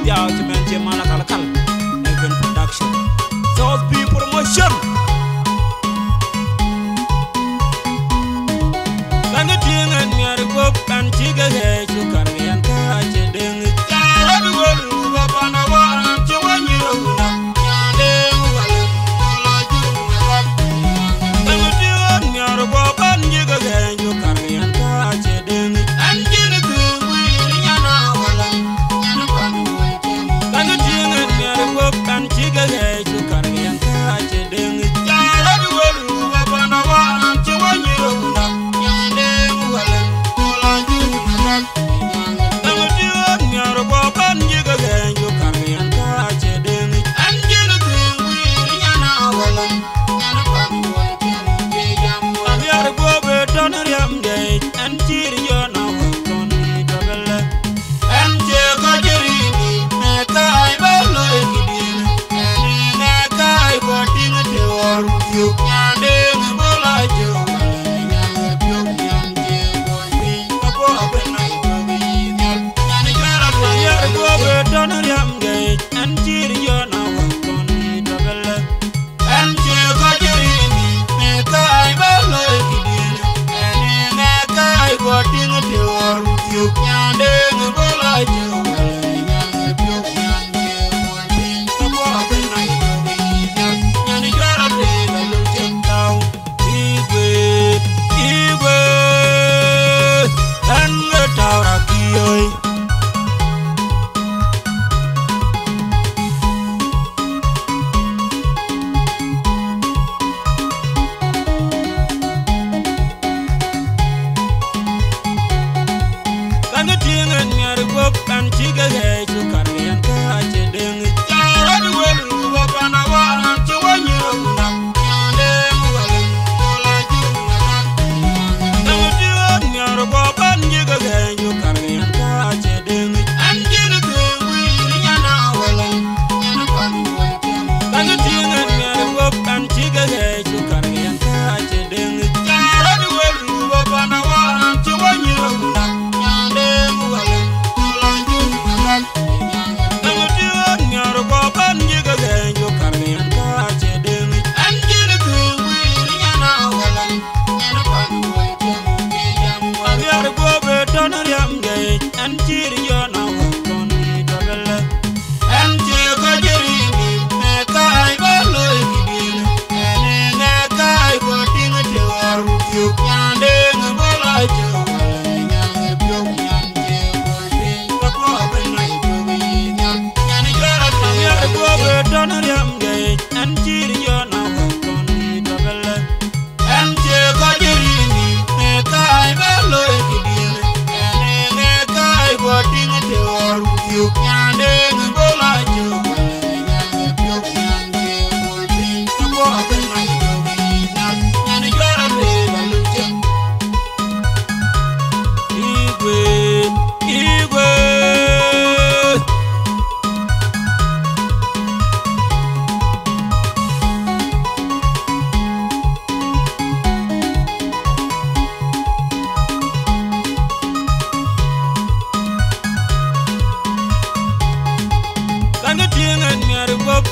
biao cimen malakal kal Even production South B promotion Kan tingan nyar gop kan ciga he cukar yang ka cedeng cara dulu bapa nawa ciwanyi una nyadeng wale laju kan tingan nyar gop kan ciga he cukar yang ka cedeng anjing kuwi nyana wala kan tingan nyar gop kan ciga he cukar yang ka cedeng cara dulu bapa nawa ciwanyi una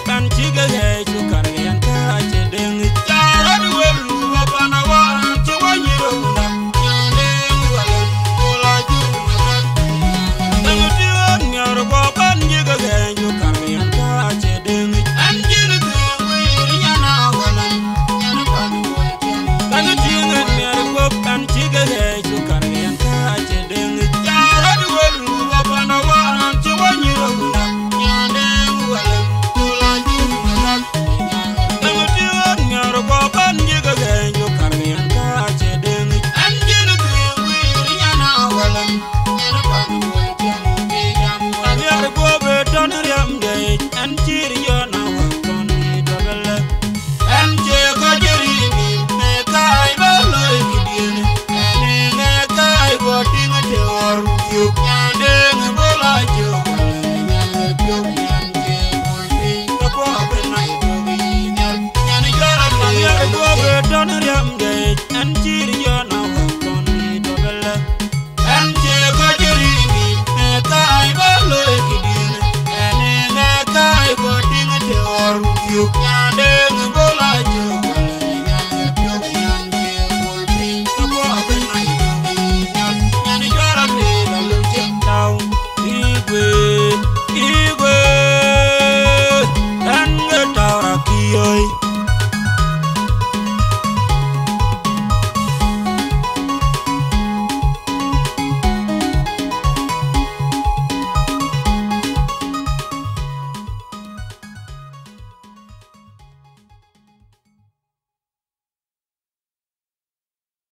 Kan ciga he cukar yang ka cedeng